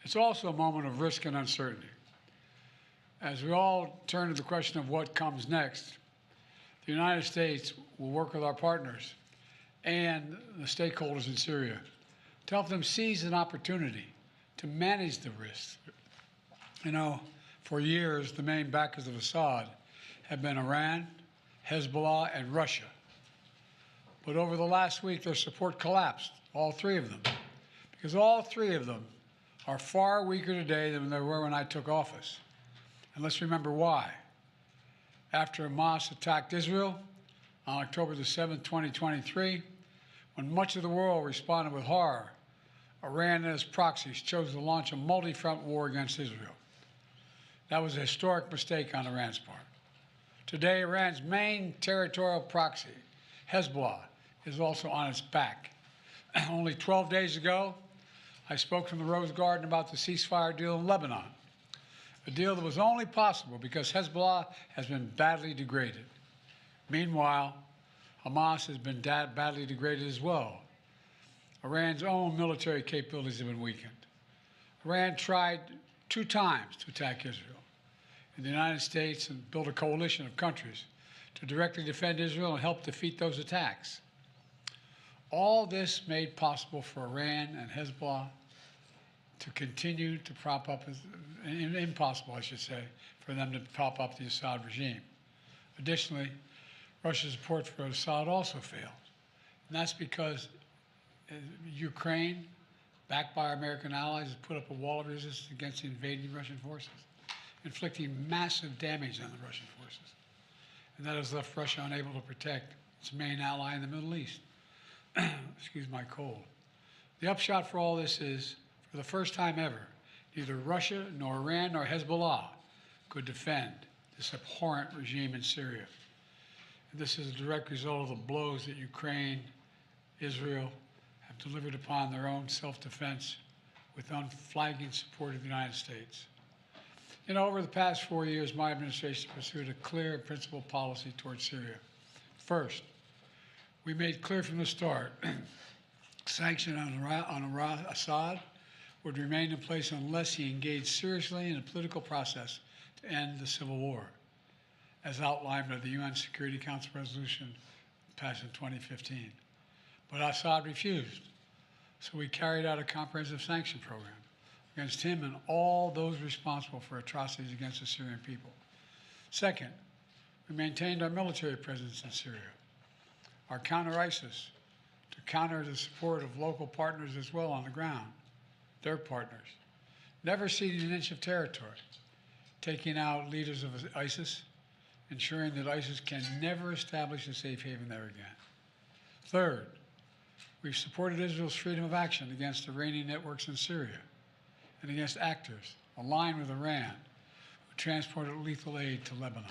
It's also a moment of risk and uncertainty. As we all turn to the question of what comes next, the United States will work with our partners and the stakeholders in Syria to help them seize an opportunity to manage the risks. You know, for years, the main backers of Assad have been Iran, Hezbollah, and Russia. But over the last week, their support collapsed, all three of them, because all three of them are far weaker today than they were when I took office. And let's remember why. After Hamas attacked Israel on October the 7th, 2023, when much of the world responded with horror, Iran and its proxies chose to launch a multi-front war against Israel. That was a historic mistake on Iran's part. Today, Iran's main territorial proxy, Hezbollah, is also on its back. Only 12 days ago, I spoke from the Rose Garden about the ceasefire deal in Lebanon, a deal that was only possible because Hezbollah has been badly degraded. Meanwhile, Hamas has been badly degraded as well. Iran's own military capabilities have been weakened. Iran tried 2 times to attack Israel, and the United States and built a coalition of countries to directly defend Israel and help defeat those attacks. All this made possible for Iran and Hezbollah to continue to prop up, impossible, I should say, for them to prop up the Assad regime. Additionally, Russia's support for Assad also failed. And that's because Ukraine, backed by our American allies, has put up a wall of resistance against the invading Russian forces, inflicting massive damage on the Russian forces. And that has left Russia unable to protect its main ally in the Middle East. Excuse my cold. The upshot for all this is, for the first time ever, neither Russia, nor Iran, nor Hezbollah could defend this abhorrent regime in Syria. And this is a direct result of the blows that Ukraine, Israel, have delivered upon their own self-defense with unflagging support of the United States. You know, over the past 4 years, my administration pursued a clear and principled policy towards Syria. First, we made clear from the start sanctions on Assad would remain in place unless he engaged seriously in a political process to end the civil war, as outlined by the UN Security Council resolution passed in 2015. But Assad refused, so we carried out a comprehensive sanction program against him and all those responsible for atrocities against the Syrian people. Second, we maintained our military presence in Syria, our counter-ISIS, to counter the support of local partners as well on the ground, their partners, never ceding an inch of territory, taking out leaders of ISIS, ensuring that ISIS can never establish a safe haven there again. Third, we've supported Israel's freedom of action against Iranian networks in Syria and against actors aligned with Iran who transported lethal aid to Lebanon.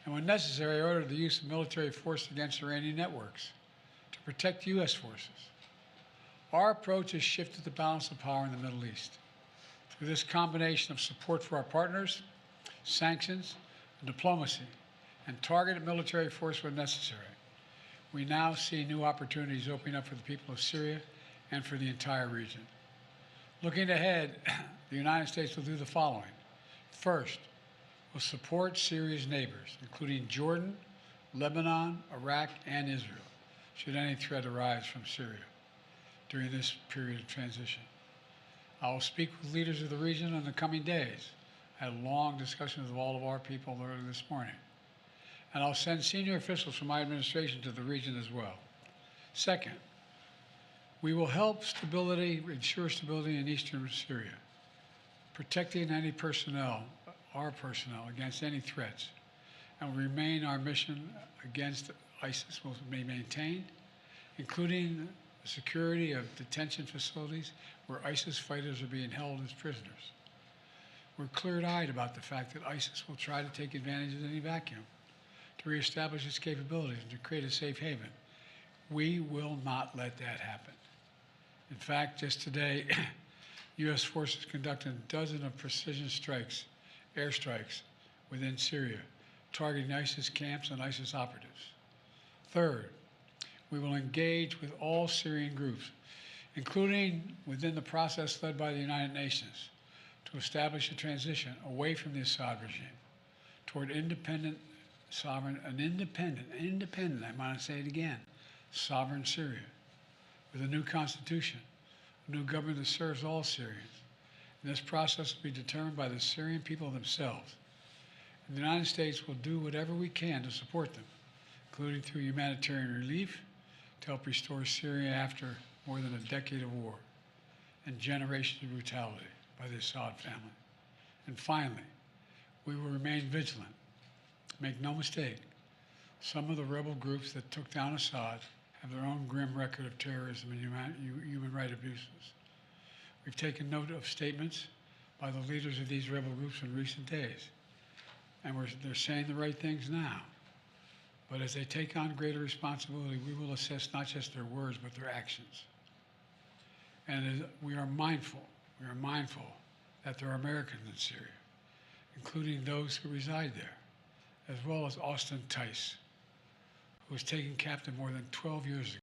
And when necessary, ordered the use of military force against Iranian networks to protect U.S. forces. Our approach has shifted the balance of power in the Middle East. Through this combination of support for our partners, sanctions, diplomacy, and targeted military force when necessary, we now see new opportunities opening up for the people of Syria and for the entire region. Looking ahead, the United States will do the following. First, we'll support Syria's neighbors, including Jordan, Lebanon, Iraq, and Israel, should any threat arise from Syria during this period of transition. I will speak with leaders of the region in the coming days. I had long discussions with all of our people earlier this morning. And I'll send senior officials from my administration to the region as well. Second, we will help ensure stability in eastern Syria, protecting any personnel, our personnel, against any threats, and will remain our mission against ISIS will be maintained, including the security of detention facilities where ISIS fighters are being held as prisoners. We're clear-eyed about the fact that ISIS will try to take advantage of any vacuum to reestablish its capabilities and to create a safe haven. We will not let that happen. In fact, just today, U.S. forces conducted dozens of precision strikes, airstrikes, within Syria, targeting ISIS camps and ISIS operatives. Third, we will engage with all Syrian groups including within the process led by the United Nations to establish a transition away from the Assad regime toward independent, sovereign, I want to say it again, sovereign Syria with a new constitution, a new government that serves all Syrians. And this process will be determined by the Syrian people themselves. And the United States will do whatever we can to support them, including through humanitarian relief to help restore Syria after more than a decade of war and generations of brutality by the Assad family. And finally, we will remain vigilant. Make no mistake, some of the rebel groups that took down Assad have their own grim record of terrorism and human rights abuses. We've taken note of statements by the leaders of these rebel groups in recent days, and they're saying the right things now. But as they take on greater responsibility, we will assess not just their words, but their actions. And we are mindful that there are Americans in Syria, including those who reside there, as well as Austin Tice, who was taken captive more than 12 years ago.